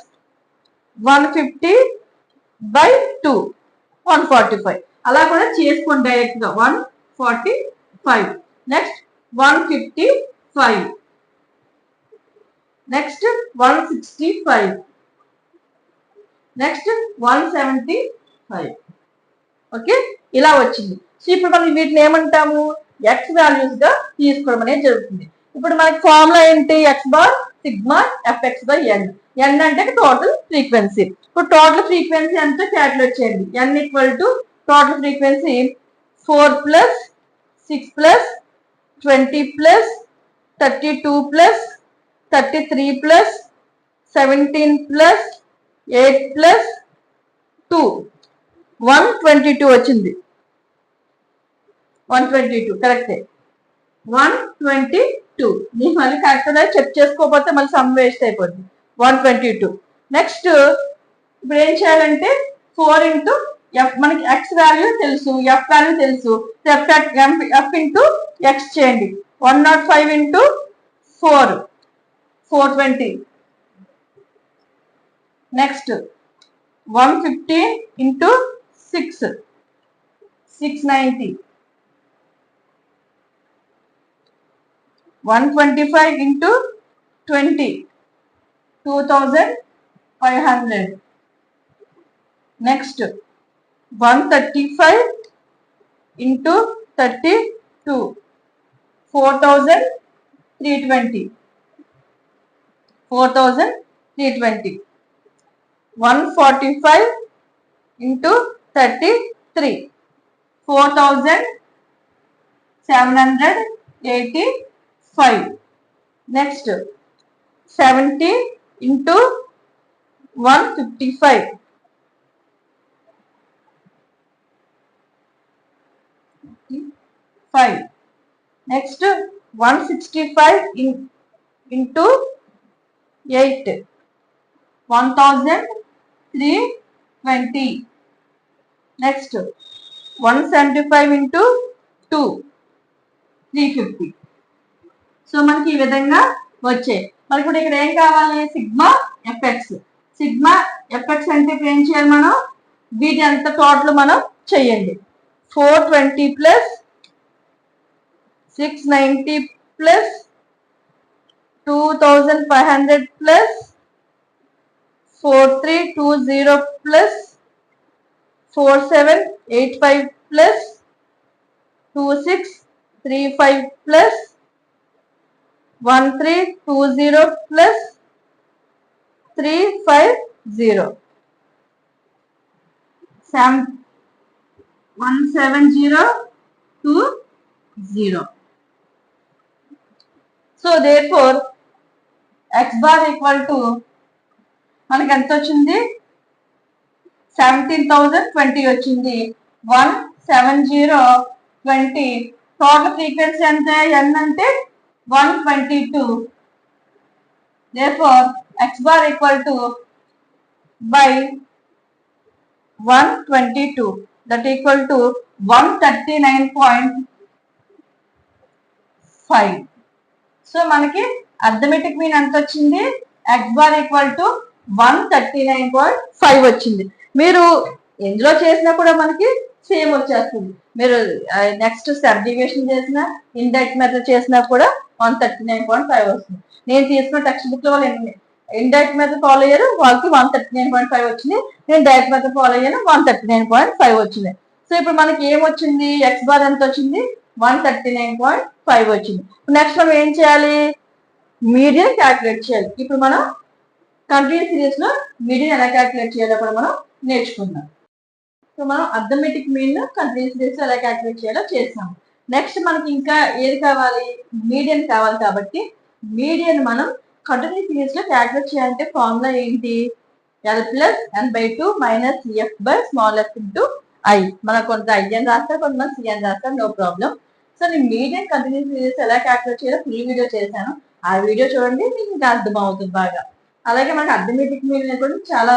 150 బై 2 145 అలా కూడా చేసుకోండి డైరెక్ట్ గా. 145 నెక్స్ట్ 155 నెక్స్ట్ 165 నెక్స్ట్ 175. ఓకే, ఇలా వచ్చింది. సో ఇప్పుడు మనం వీటిని ఏమంటాము ఎక్స్ వాల్యూస్ గా తీసుకోవడం అనేది జరుగుతుంది. ఇప్పుడు మనకి ఫార్ములా ఏంటి, X bar sigma F X by N. N అంటే టోటల్ ఫ్రీక్వెన్సీ. ఇప్పుడు టోటల్ ఫ్రీక్వెన్సీ అంతా క్యాల్కులేట్ చేయండి. N equal to total frequency 4 plus 6 plus 20 plus 32 plus 33 plus 17 plus 8 plus 2 122 వచ్చింది. 122 కరెక్టే. 122 నీకు మళ్ళీ కరెక్ట్గా చెక్ చేసుకోకపోతే మళ్ళీ సమ్ వేస్ట్ అయిపోద్ది. 122 నెక్స్ట్ ఇప్పుడు ఏం చేయాలంటే 4 ఇంటూ ఎఫ్, మనకి ఎక్స్ వాల్యూ తెలుసు, ఎఫ్ వాల్యూ తెలుసు, ఎఫ్ ఇంటూ ఎక్స్ చేయండి. 105 into 4 420 next 115 into 6 690 125 into 20 2500 next 135 into 32 4320 145 into 33 4785 next 70 into 155 50 5. Next 165 into 8, 1320. Next 175 into 2, 350. So మనకి ఈ విధంగా వచ్చాయి. మనకి ఇప్పుడు ఇక్కడ ఏం కావాలి? Sigma effects. సిగ్మా ఎఫెక్ట్స్ అంటే ఇప్పుడు ఏం చేయాలి మనం? వీటి అంత టోటల్ మనం చేయండి. 420 plus 690 plus 2500 plus 4320 plus 4785 plus 2635 plus 1320 plus 350 17020. So therefore x bar equal to మనకి ఎంత వచ్చింది? 17,020 వచ్చింది. 17020. టోటల్ ఫ్రీక్వెన్సీ అంటే n అంటే 122. therefore x bar equal to by 122, that equal to 139.5. So మనకి అర్థమెటిక్ మీన్ ఎంత వచ్చింది? x bar equal to 139.5 వచ్చింది. మీరు ఎందులో చేసినా కూడా మనకి సేమ్ వచ్చేస్తుంది. మీరు నెక్స్ట్ సబ్డివిజన్ చేసినా, ఇండైరెక్ట్ మెథడ్ చేసినా కూడా 139.5 వస్తుంది. నేను తీసుకున్న టెక్స్ట్ బుక్ లో వాళ్ళు ఇండైరెక్ట్ మెథడ్ ఫాలో అయ్యారు, వాళ్ళకి 139.5 వచ్చింది. నేను డైరెక్ట్ మెథడ్ ఫాలో అయ్యాను, 139.5 వచ్చింది. సో ఇప్పుడు మనకి ఏం వచ్చింది? ఎక్స్ బార్ ఎంత వచ్చింది? 139.5 వచ్చింది. నెక్స్ట్ మనం ఏం చేయాలి? మీడియన్ క్యాల్కులేట్ చేయాలి. ఇప్పుడు మనం కంటిన్యూస్ సిరీస్ లో మీడియన్ ఎలా క్యాల్కులేట్ చేయాలో కూడా మనం నేర్చుకుందాం. సో మనం అర్థమెటిక్ మీన్ కంటిన్యూస్ సిరీస్ లో ఎలా క్యాల్కులేట్ చేయాలో చేస్తాం. నెక్స్ట్ మనకి ఇంకా ఏది కావాలి? మీడియన్ కావాలి. కాబట్టి మీడియన్ మనం కంటిన్యూస్ సిరీస్ లో క్యాల్కులేట్ చేయాలంటే ఫార్ములా ఏంటి? L+n/2 minus F by small f into I. మనకు కొంత I అని రాస్తారు, కొంతమంది C అని రాస్తారు, నో ప్రాబ్లం. సో నేను మీడియన్ కంటిన్యూస్ సిరీస్ ఎలా క్యాల్కులేట్ చేయాలో ఫుల్ వీడియో చేశాను. ఆ వీడియో చూడండి, మీకు ఇంకా అర్థం అవుతుంది బాగా. అలాగే మనకి అర్థమెటిక్ మీన్ కూడా చాలా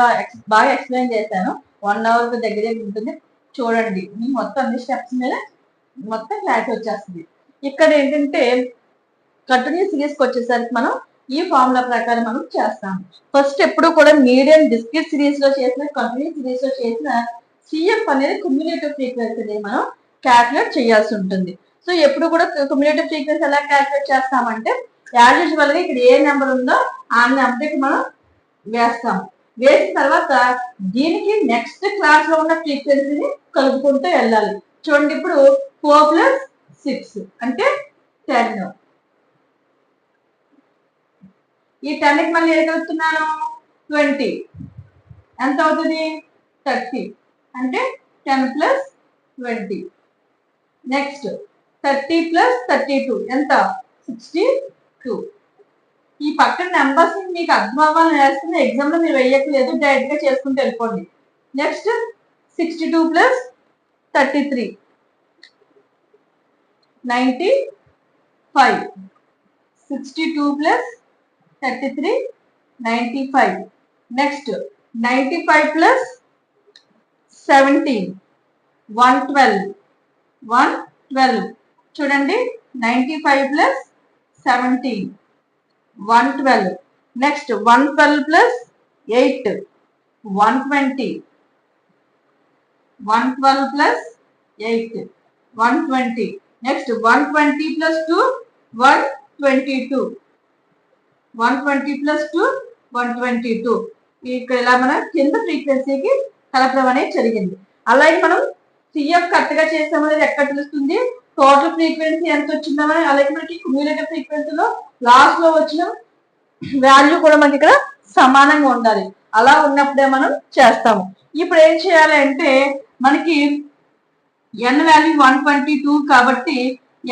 బాగా ఎక్స్ప్లెయిన్ చేశాను. 1 hour దగ్గరే ఉంటుంది, చూడండి. మీకు మొత్తం అన్ని స్టెప్స్ మీద మొత్తం క్లారిటీ వచ్చేస్తుంది. ఇక్కడ ఏంటంటే కంటిన్యూస్ సిరీస్కి వచ్చేసరికి మనం ఈ ఫార్ములా ప్రకారం మనం చేస్తాం. ఫస్ట్ ఎప్పుడు కూడా మీడియన్ డిస్క్రీట్ సిరీస్ లో చేసిన, కంటిన్యూస్ సిరీస్ లో చేసిన సిఎఫ్ అనేది క్యుములేటివ్ ఫ్రీక్వెన్సీని మనం క్యాల్కులేట్ చేయాల్సి ఉంటుంది. సో ఎప్పుడు కూడా క్యుములేటివ్ ఫ్రీక్వెన్సీ ఎలా క్యాల్కులేట్ చేస్తామంటే, యాజ్ యూజువల్ గా ఇక్కడ ఏ నెంబర్ ఉందో ఆ నెంబర్కి మనం వేస్తాం. వేసిన తర్వాత దీనికి నెక్స్ట్ క్లాస్ లో ఉన్న ఫ్రీక్వెన్సీని కలుపుకుంటూ వెళ్ళాలి. చూడండి, ఇప్పుడు 4 + 6 అంటే 10. ఈ 10కి మళ్ళీ ఏం కలుపుతున్నాను? 20. ఎంత అవుతుంది? 30. అంటే 10 + 20. నెక్స్ట్ 30 + 32 ఎంత? 62. ఈ పక్కన నెంబర్స్ మీకు అర్థం అవ్వాలని వేస్తున్న, ఎగ్జామ్ లో మీరు వేయట్లేదు, డైరెక్ట్ గా చేసుకుంటూ వెళ్ళిపోండి. నెక్స్ట్ 62 + 33 95. 62 + 33 95. నెక్స్ట్ 95 + 17 112. 112. చూడండి, 95 + 17 112. నెక్స్ట్ 112 + 8 120. 112 + 8 120. నెక్స్ట్ 120 + 2 122. 120 + 2 122. ఇక్కడ ఇలా మనం కింద ఫ్రీక్వెన్సీకి కలపడం అనేది జరిగింది. అలాగే మనం సిఎఫ్ కరెక్ట్ గా చేసామనేది ఎక్కడ తెలుస్తుంది? టోటల్ ఫ్రీక్వెన్సీ ఎంత వచ్చిందని. అలాగే మనకి క్యుములేటివ్ ఫ్రీక్వెన్సీలో లాస్ట్ లో వచ్చిన వాల్యూ కూడా మనకి ఇక్కడ సమానంగా ఉండాలి. అలా ఉన్నప్పుడే మనం చేస్తాము. ఇప్పుడు ఏం చేయాలి అంటే, మనకి n వాల్యూ 122 కాబట్టి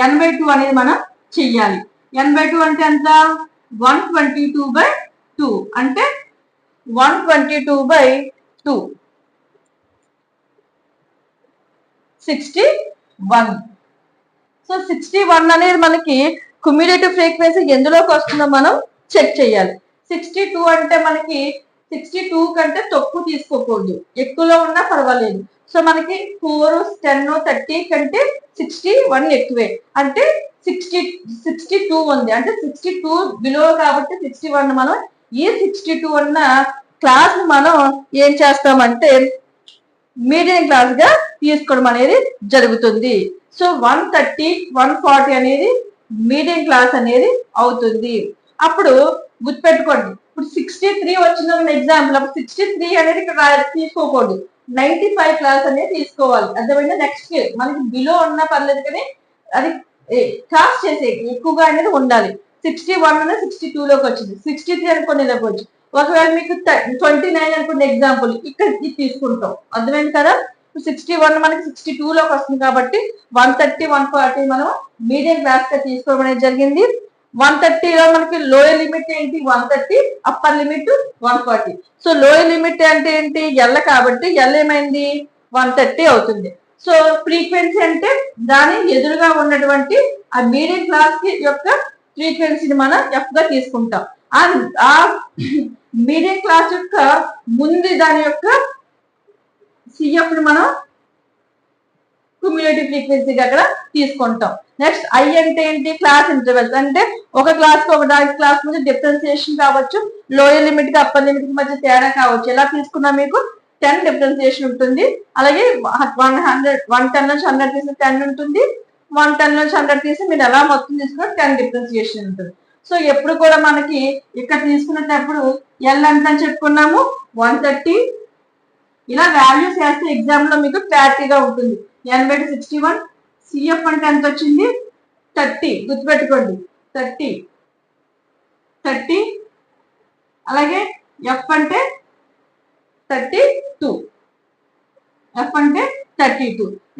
n/2 అనేది మనం చెయ్యాలి. n/2 అంటే ఎంత? 122/2 అంటే 122/2 61. సో 61 అనేది మనకి క్యుములేటివ్ ఫ్రీక్వెన్సీ ఎందులోకి వస్తుందో మనం చెక్ చేయాలి. 62 అంటే మనకి 62 కంటే తక్కువ తీసుకోకూడదు, ఎక్కువలో ఉన్నా పర్వాలేదు. సో మనకి 4, 10, 30 కంటే 61 ఎక్కువే, అంటే 62 ఉంది, అంటే 62 బిలో కాబట్టి 61 మనం ఈ 62 ఉన్న క్లాస్ మనం ఏం చేస్తామంటే మీడియం క్లాస్ గా తీసుకోవడం అనేది జరుగుతుంది. సో 130, 140 అనేది మీడియం క్లాస్ అనేది అవుతుంది. అప్పుడు గుర్తుపెట్టుకోండి, ఇప్పుడు 63 వచ్చిన ఎగ్జాంపుల్, అప్పుడు 63 అనేది ఇక్కడ తీసుకోకూడదు, 95 క్లాస్ అనేది తీసుకోవాలి. అర్థమైందా? నెక్స్ట్ మనకి బిలో ఉన్నా పర్లేదు, కానీ అది క్లాస్ చేసే ఎక్కువగా అనేది ఉండాలి. 61 అనేది 62 లోకి వచ్చింది, 63 అనుకోండి ఇలాగ వచ్చి, ఒకవేళ మీకు 29 అనుకోండి ఎగ్జాంపుల్, ఇక్కడ ఇది తీసుకుంటాం. అర్థమైంది కదా? 61 మనకి 62 లోకి వస్తుంది కాబట్టి 130, 140 మనం మీడియం క్లాస్ గా తీసుకోవడం అనేది జరిగింది. 130 లో మనకి లోయర్ లిమిట్ ఏంటి? 130, upper limit 140. So lower limit అంటే ఏంటి? ఎల్ కాబట్టి ఎల్ ఏమైంది? 130 అవుతుంది. సో ఫ్రీక్వెన్సీ అంటే దాని ఎదురుగా ఉన్నటువంటి ఆ మీడియం క్లాస్ కి యొక్క ఫ్రీక్వెన్సీని మనం ఎఫ్ గా తీసుకుంటాం. ఆ మీడియం క్లాస్ యొక్క ముందు దాని యొక్క సిఎఫ్ ని మనం క్యుములేటివ్ ఫ్రీక్వెన్సీగా అక్కడ తీసుకుంటాం. నెక్స్ట్ ఐ అంటే ఏంటి? క్లాస్ ఇంటర్వెల్స్, అంటే ఒక క్లాస్ కి ఒక క్లాస్ మధ్య డిఫరెన్సియేషన్ కావచ్చు, లోయర్ లిమిట్ కి అప్పర్ లిమిట్ కి మధ్య తేడా కావచ్చు. ఎలా తీసుకున్నా మీకు 10 డిఫరెన్సియేషన్ ఉంటుంది. అలాగే 110 నుంచి 100 తీసి 10 ఉంటుంది, 110 నుంచి 100 తీసి మీరు ఎలా మొత్తం తీసుకున్నా 10 డిఫరెన్సియేషన్ ఉంటుంది. సో ఎప్పుడు కూడా మనకి ఇక్కడ తీసుకునేటప్పుడు ఎల్ ఎంత అని చెప్పుకున్నాము? 130. ఇలా వాల్యూస్ వేస్తే ఎగ్జామ్ లో మీకు క్లారిటీగా ఉంటుంది. n/61, సిఎఫ్ అంటే ఎంత వచ్చింది? 30. గుర్తుపెట్టుకోండి, 30. అలాగే ఎఫ్ అంటే 32.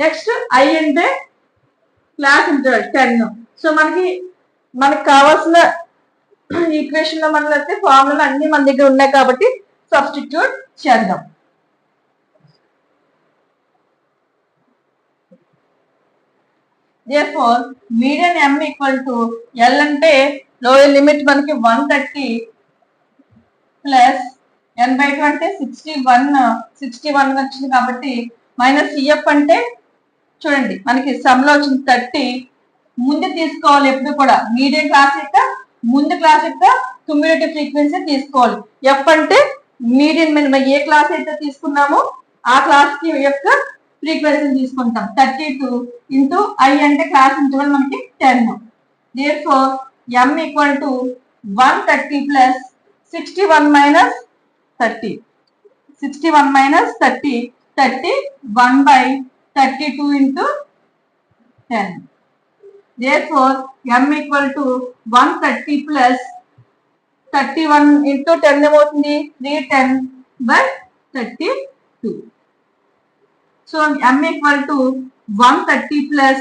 నెక్స్ట్ ఐ అంటే క్లాస్ ఇంటర్వెల్ 10. సో మనకి కావాల్సిన ఈక్వేషన్ లో మనకి అయితే ఫార్ములా అన్ని మన దగ్గర ఉన్నాయి కాబట్టి సబ్స్టిట్యూట్ చేద్దాం. Therefore, median m equal to L అంటే లోయర్ లిమిట్ మనకి 130 ప్లస్ n/2 అంటే 61 వచ్చింది కాబట్టి మైనస్ సిఎఫ్ అంటే చూడండి మనకి సమ్ లో వచ్చింది 30. ముందు తీసుకోవాలి ఎప్పుడు కూడా మీడియం క్లాస్ యొక్క ముందు క్లాస్ యొక్క క్యుములేటివ్ ఫ్రీక్వెన్సీ తీసుకోవాలి. ఎఫ్ అంటే మీడియం మినిమం ఏ క్లాస్ అయితే తీసుకున్నామో ఆ క్లాస్ కి యొక్క ఫ్రీక్వెన్సీ తీసుకుంటాం. 32 ఇంటూ ఐ అంటే క్లాస్ ఇంటర్వల్ మనకి 10. Therefore, m equal to 130 plus 61 minus 30. 61 minus 30, 31/32 into 10. Therefore, m equal to 130 plus 31 into 10 ఏమవుతుంది? 310/32. So m equal to 130 plus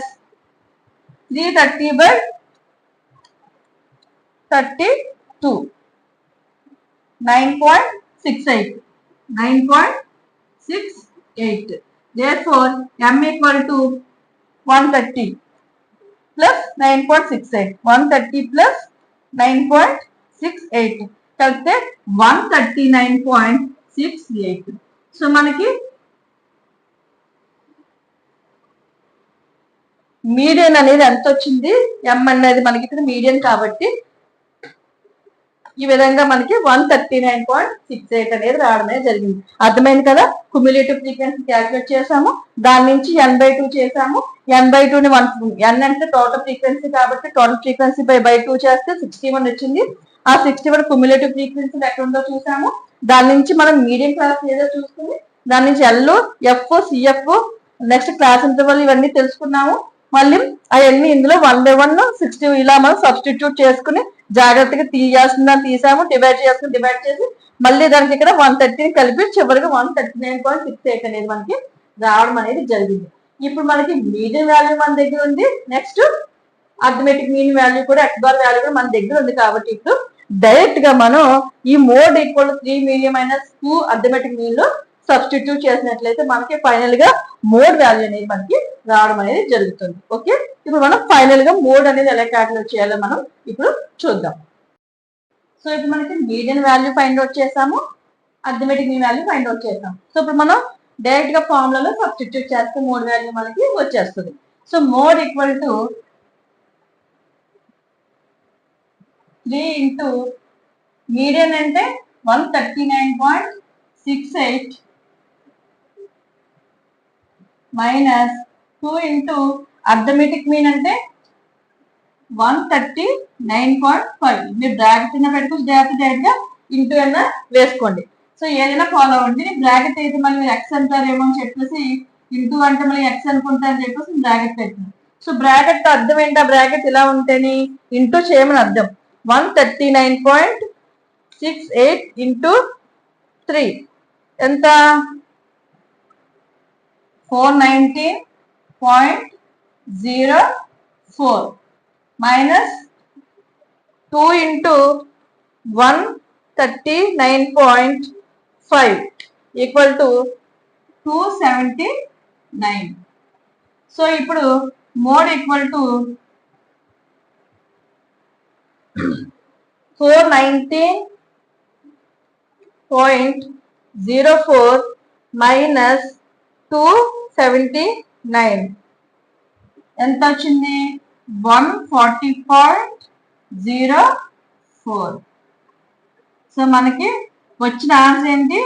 330/32, 9.68. Therefore, m equal to 130 plus 9.68. 130 plus 9.68 కలిపితే 139.68. So మనకి median అనేది ఎంత వచ్చింది? ఎం అనేది మనకి ఇక్కడ మీడియన్ కాబట్టి ఈ విధంగా మనకి 139.68 అనేది రావడమే జరిగింది. అర్థమైంది కదా? క్యుములేటివ్ ఫ్రీక్వెన్సీ క్యాల్కులేట్ చేసాము, దాని నుంచి n/2 చేసాము. n/2ని n అంటే టోటల్ ఫ్రీక్వెన్సీ కాబట్టి టోటల్ ఫ్రీక్వెన్సీ బై 2 చేస్తే 61 వచ్చింది. ఆ 61 క్యుములేటివ్ ఫ్రీక్వెన్సీ ఎక్కడ ఉందో చూసాము. దాని నుంచి మనం మీడియం క్లాస్ ఏదో చూసుకుని దాని నుంచి L, F, CF, next class interval ఇవన్నీ తెలుసుకున్నాము. మళ్ళీ అవన్నీ ఇందులో 1/1, 60 ఇలా మనం సబ్స్టిట్యూట్ చేసుకుని జాగ్రత్తగా తీసాము, డివైడ్ చేసి మళ్ళీ దానికి ఇక్కడ 130 కలిపి చివరికి 139.68 అనేది మనకి రావడం అనేది జరిగింది. ఇప్పుడు మనకి మీడియం వాల్యూ మన దగ్గర ఉంది. నెక్స్ట్ అర్థమెటిక్ మీన్ వాల్యూ కూడా x బార్ వాల్యూ కూడా మన దగ్గర ఉంది కాబట్టి ఇప్పుడు డైరెక్ట్ గా మనం ఈ mode equal 3 medium minus 2 arithmetic mean లో సబ్స్టిట్యూట్ చేసినట్లయితే మనకి ఫైనల్ గా మోడ్ వాల్యూ అనేది మనకి రావడం అనేది జరుగుతుంది. ఓకే. ఇప్పుడు మనం ఫైనల్ గా మోడ్ అనేది ఎలా క్యాలిక్యులేట్ చేయాలో మనం ఇప్పుడు చూద్దాం. సో ఇప్పుడు మనకి మీడియన్ వాల్యూ ఫైండ్ అవుట్ చేసాము, arithmetic mean value find out చేసాం. సో ఇప్పుడు మనం డైరెక్ట్ గా ఫార్ములాలో సబ్స్టిట్యూట్ చేస్తే మోడ్ వాల్యూ మనకి వచ్చేస్తుంది. So mode equal to 3 into median అంటే 139.68 మైనస్ 2 ఇంటూ అర్థమెటిక్ మీన్ అంటే 139.5. మీరు బ్రాకెట్ అయినా పెట్టుకోవచ్చు, డైరెక్ట్ గా ఇంటూ అయినా వేసుకోండి. సో ఏదైనా ఫాలో అవ్వండి. బ్రాకెట్ అయితే మళ్ళీ మీరు ఎక్స్ అంటారేమో అని చెప్పేసి ఇంటూ అంటే మళ్ళీ ఎక్స్ అనుకుంటారని చెప్పేసి బ్రాకెట్ పెట్టింది. సో బ్రాకెట్ అర్థం ఏంటి? ఆ బ్రాకెట్ ఇలా ఉంటేని ఇంటూ చేయమని అర్థం. 139.68 ఇంటూ 3 ఎంత? 419.04 minus 2 into 139.5 equal to 279. So ఇప్పుడు మోడ్ ఈక్వల్ టు 419.04 మైనస్ 279 ఎంత వచ్చింది? 140.04. సో మనకి వచ్చిన ఆన్సర్ ఏంటి?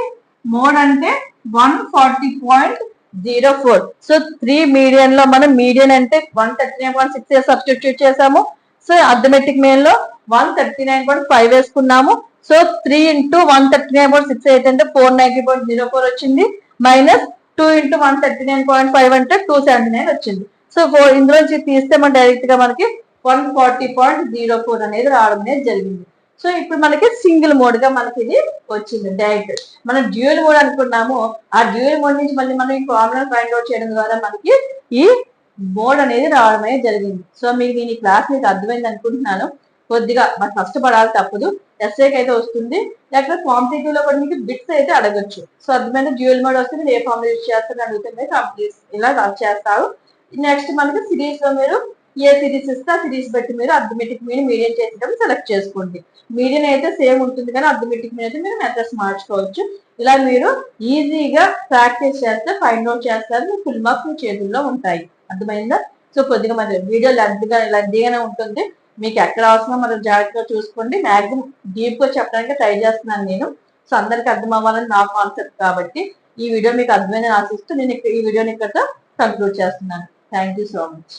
మోడ్ అంటే 140.04. సో 3 మీడియన్ లో మనం మీడియన్ అంటే 139.6 సబ్స్టిట్యూట్ చేసాము. సో అర్థమెటిక్ మీన్ లో 139.5 వేసుకున్నాము. సో 3 ఇంటూ 139.68 అంటే 490.04 వచ్చింది. మైనస్ 2 ఇంటూ 139.5 అంటే 279 వచ్చింది. సో ఇందులో తీస్తే మనం డైరెక్ట్ గా మనకి 140.04 అనేది రావడం అనేది జరిగింది. సో ఇప్పుడు మనకి సింగిల్ మోడ్ గా మనకి ఇది వచ్చింది డైరెక్ట్. మనం డ్యూయల్ మోడ్ అనుకున్నాము. ఆ డ్యూయల్ మోడ్ నుంచి మళ్ళీ మనం ఈ ఫార్ములా ఫైండ్ అవుట్ చేయడం ద్వారా మనకి ఈ మోడ్ అనేది రావడం అనేది జరిగింది. సో మీకు నేను ఈ క్లాస్ మీకు అర్థమైంది అనుకుంటున్నాను. కొద్దిగా మనం కష్టపడాలి తప్పదు. ఎస్ఏకి అయితే వస్తుంది, లేకపోతే కాంపిటేటివ్ లో కూడా మీకు బిట్స్ అయితే అడగచ్చు. సో అర్థమైన డ్యూయల్ మోడ్ వస్తే మీరు ఏ ఫార్ములా యూజ్ చేస్తారని అడుగుతుంది, కంప్లీట్ ఇలా రన్ చేస్తారు. నెక్స్ట్ మనకి సిరీస్ లో మీరు ఏ సిరీస్ ఇస్తే ఆ సిరీస్ బట్టి మీరు అర్థమెటిక్ మీన్ మీడియన్ చేసేటప్పుడు సెలెక్ట్ చేసుకోండి. మీడియన్ అయితే సేమ్ ఉంటుంది కానీ అర్థమెటిక్ మీన్ అయితే మీరు మెథడ్స్ మార్చుకోవచ్చు. ఇలా మీరు ఈజీగా ప్రాక్టీస్ చేస్తే ఫైండ్ అవుట్ చేస్తారు. మీ ఫుల్ మార్క్స్ మీ చేతుల్లో ఉంటాయి. అర్థమైందా? సో కొద్దిగా మరి వీడియో లెంతీగానే ఉంటుంది. మీకు ఎక్కడ అవసరం మనం జాగ్రత్తగా చూసుకోండి. మ్యాక్సిమం డీప్ గా చెప్పడానికి ట్రై చేస్తున్నాను నేను. సో అందరికి అర్థం అవ్వాలని నా కాన్సెప్ట్ కాబట్టి ఈ వీడియో మీకు అర్థమైందని ఆశిస్తూ నేను ఈ వీడియోని ఇక్కడ కంక్లూడ్ చేస్తున్నాను. Thank you so much.